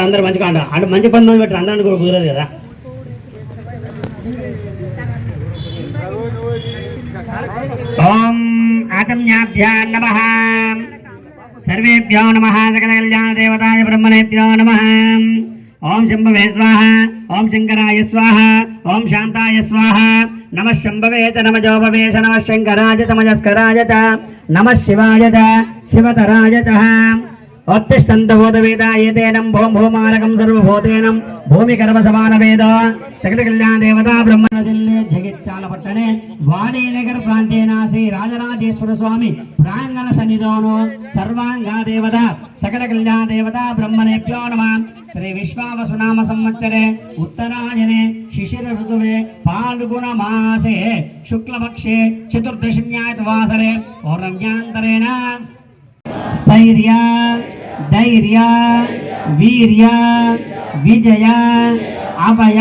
అందరూ మంచిగా అంట అంటే మంచి పని మంది పెట్టారు అందరిని కూడా కుదరదు కదా. ఓం ఆచమ్యాభ్యా నమః సర్వేభ్యో నమః సకల కళ్యాణ దేవతాయ బ్రహ్మణేభ్యో నమః. ఓం శంభవే స్వాహ ఓం శంకరాయ స్వాహ ఓం శాంతాయ స్వాహ. నమః శంభవే చ నమః జోభవే చ నమః శంకరాయ చ మజస్కరాయ చ నమః శివాయ చ శివతరాయ చ. ఓత్తిష్టంతభూతవేదాయేతేనం భూం భూమారకం సర్వభూతేనం భూమికర్మసమానవేద సకల కళ్యాణ దేవతా బ్రహ్మణ జిల్ಲೆ జగిత్యాల వాణీనగర్ ప్రాంతేన శ్రీ రాజరాజేశ్వర స్వామి ప్రాంగణ సన్నిధానో సర్వాంగా దేవత సకల కళ్యాణ దేవతా బ్రహ్మణేభ్యో నమః. శ్రీ విశ్వావసునామ సంవత్సరే ఉత్తరాయణే శిశిర ఋతువే పాల్గుణ మాసే శుక్లపక్షే చతుర్దశిన్యాయవాసరే పౌర్ణమ్యాంతరేణ స్థైర్య ధైర్య వీర్య విజయ అభయ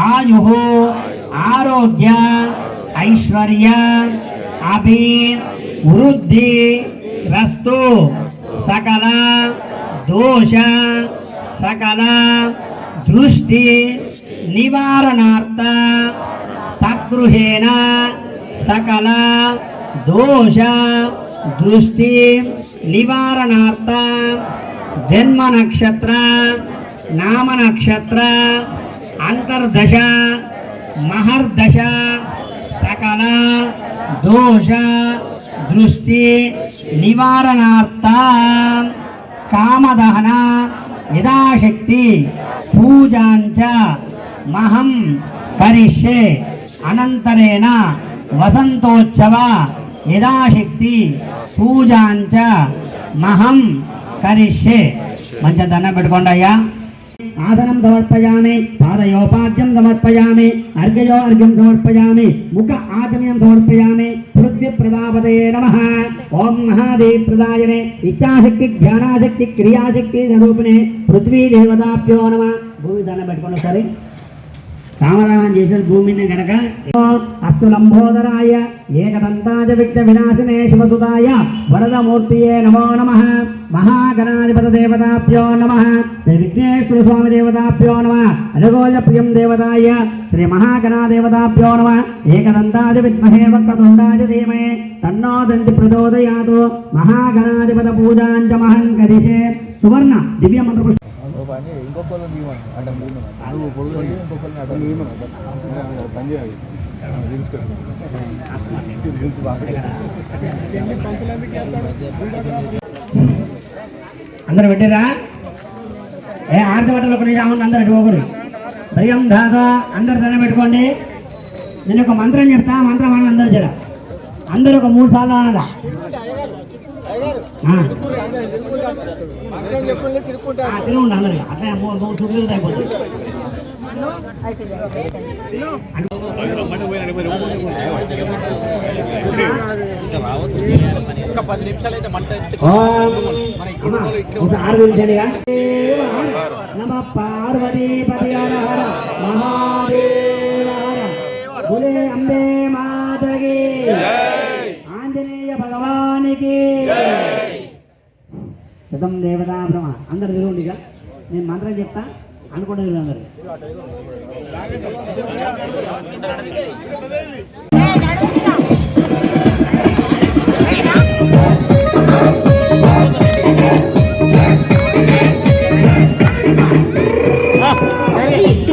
ఆయు ఆరోగ్య ఐశ్వర్య అభివృద్ధి రస్తు సకల దోష సకల దృష్టి నివారణార్థ సగృహేణ సకల దోష దృష్టి నివారణార్థ జన్మ నక్షత్ర నామ నక్షత్ర అంతర్దశ మహర్దశ సకల దోష దృష్టి నివారణార్థ కామదహన యథాశక్తి పూజాంచ మహం కరిష్యే. అనంతరేణ వసంతోత్సవ యథాశక్తి పూజాంచ మహం కరిష్యే. మంచి దండం పెట్టుకోండి అయ్యా. ఆసనం సమర్పయామి పాదయోపాద్యం సమర్పయామి అర్ఘ్యో అర్ఘ్యం సమర్పయామి ముఖ ఆచమయం సమర్పయామి. పృథ్వీ ప్రదాపతయే నమః. ఓం మహాదేవ్ ప్రదాయనే ఇచ్ఛాశక్తి జ్ఞానాశక్తి క్రియాశక్తి స్వరూపిణే పృథ్వీ దేవతాభ్యో నమః. భూమి దండం పెట్టుకోండి సరే. సామరామం చేసేది భూమిని కనుక. అస్తు లంబోదరాయ ఏకదంతాజ విఘ్న వినాశినే శివసుతాయ వరదమూర్తియే నమో నమః. మహాగణాధిపత దేవతాభ్యో నమః. శ్రీ విఘ్నేశ్వర స్వామి దేవతాభ్యో నమః. అనుగోజ ప్రియం దేవతాయ శ్రీ మహాగణాదేవతాభ్యో నమః. ఏకదంతాజ విద్మహే వక్రతుండాజ ధీమహి తన్నో దంతి ప్రచోదయాతు. మహాగణాధిపత పూజాంచ మహం కరిష్యే. సువర్ణ దివ్య మంత్ర ఇంకొకరిని అంటే నువ్వు పొడుగు ఇంకొకరిని అక్కడ పని చేయాలి. అందరు పెట్టారా? ఆర్తి బట్టలు ఒకటి రావండి. అందరు ఇటుకోకరు భయం దాదా అందరు దండం పెట్టుకోండి. నేను ఒక మంత్రం చెప్తా, మంత్రం అని అందరూ చెడ అందరూ ఒక 3 సార్లు అనగా తిరుగుండి అందరు అట్లా 3 చుట్టూ అయిపోతుంది. నమ పార్వతీపతి హర మహాదేవ బులే అంబే మాతకి ఆంజనేయ భగవానికి శతం దేవతా బ్రహ్మ. అందరు తిరుగుండి. ఇక నేను మంత్రం చెప్తా అనుకుంటే అందరు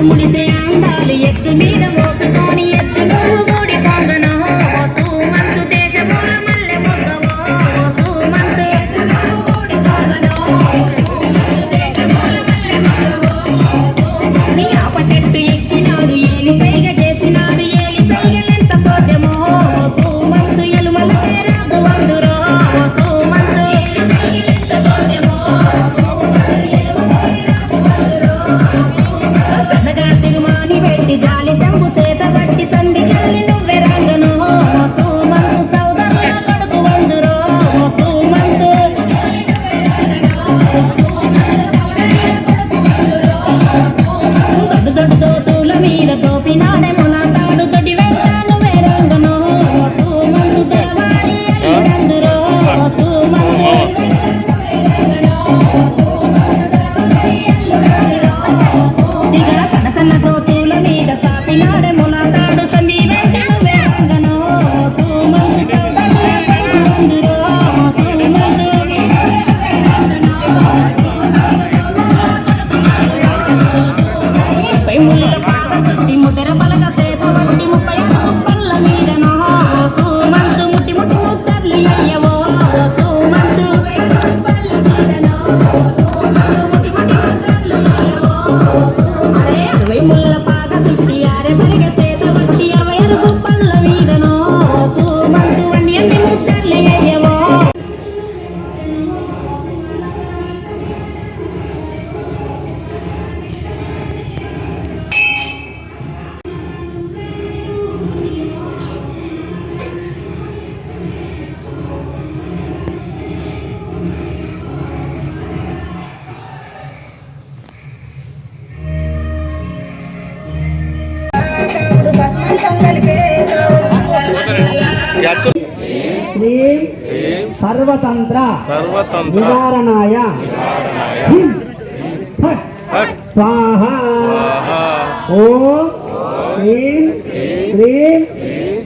ముడిసే అందాలు ఎత్తు మీద మోసుకొని ఎత్తులో మూడి పొంగను సుమంతు దేశముల మల్లె మొగ్గవో సుమంతు ఎత్తులో మూడి పొంగను దేశముల మల్లె మొగ్గవో నీ ఆప చెట్టు ఎక్కినాడు ఏలి సైగ చేసినాడు ఏలి సైగలెంత పోతెమో సుమంతు ఎలుమల రాదు వందురో సుమంతు ఏలి సైగలెంత పోతెమో సుమంతు ఎలుమల రాదు వందురో సదగా తిరు సర్వతంత్ర సర్వతంత్ర నివారణాయ హ్రీం ఫట్ ఫట్ స్వాహ స్వాహా ఓం హ్రీం క్లీం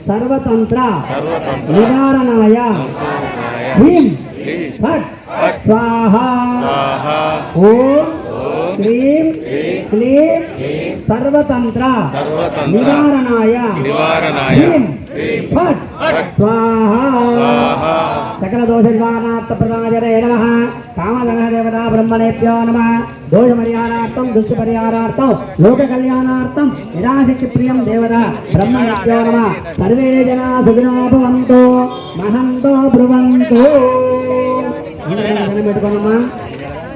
సర్వతంత్ర సర్వతంత్ర నివారణాయ నివారణాయ హ్రీం హ్రీం ఫట్ ఫట్ స్వాహ స్వాహా ఓం హ్రీం క్లీం సర్వతంత్ర సర్వతంత్ర నివారణాయ నివారణాయ హ్రీం హ్రీం ఫట్ ఫట్ స్వాహా స్వాహా సకల దోష నివారణార్థ ప్రదాయనే నమః కామదహన దేవతా బ్రహ్మణేభ్యో నమః దోష పరిహారార్థం దుష్ట పరిహారార్థం లోక కళ్యాణార్థం నిరాశక్తి ప్రియం దేవతా బ్రహ్మణేభ్యో నమః సర్వే జనా సుఖినో భవంతు మహంతో బ్రువంతు పెట్టుకోనమ్మా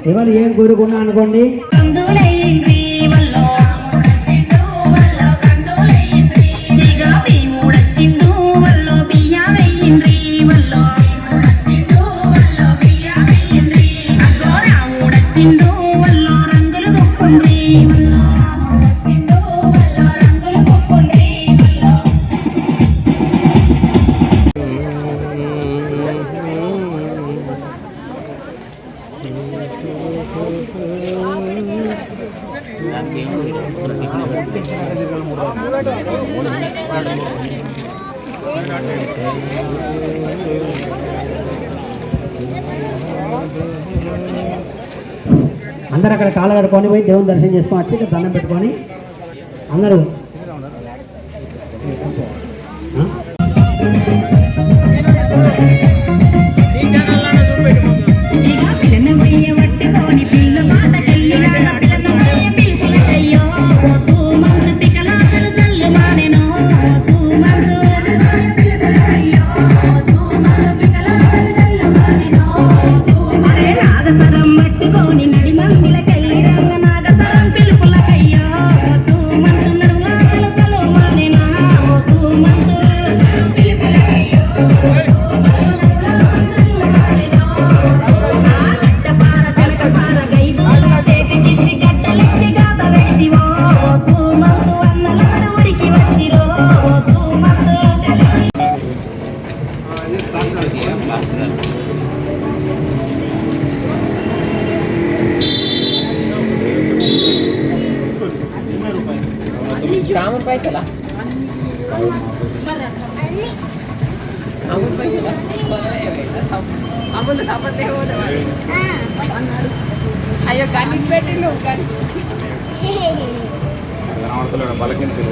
ఎవరు ఏం కోరుకున్నా అనుకోండి కందులైంది వల్లో రాముడొచ్చిండు వల్లో కందులైంది దిగా భీముడొచ్చిండు వల్లో బియ్యమయ్యింది వల్లో భీముడొచ్చిండు వల్లో బియ్యమయ్యింది అగ్గో రాముడొచ్చిండు వల్లో రంగులు గుప్పుండ్రి వల్లో రాముడొచ్చిండు వల్లో రంగులు గుప్పుండ్రి వల్లో అందరూ అక్కడ కాళ్ళ కడుకొని పోయి దేవుని దర్శనం చేసుకొని వచ్చి ఇక్కడ దండం పెట్టుకొని అందరూ ఇక పిల్లన వెయ్య పట్టుకొని పిల్ల మాటకెళ్ళినాక పిల్లన వెయ్య పిలుపులయ్యో సుమంతు పికలాసలు తల్లు మానెనో సుమంతు పిలుపులయ్యో సుమంతు పికలాసలు తల్లు మానెనో అరే నాగసరం పట్టుకొని నడిమందిలకెళ్ళి రంగ నాగసరం పిలుపులయ్యో సుమంతు నడుమాసలు తల్లు మానెనా సుమంతు పిలుపులయ్యో कामून पैशाला कामून पैशाला आम्हाला सापडले अय्यो కానీ పెట్టిల్లు కానీ బలకింటి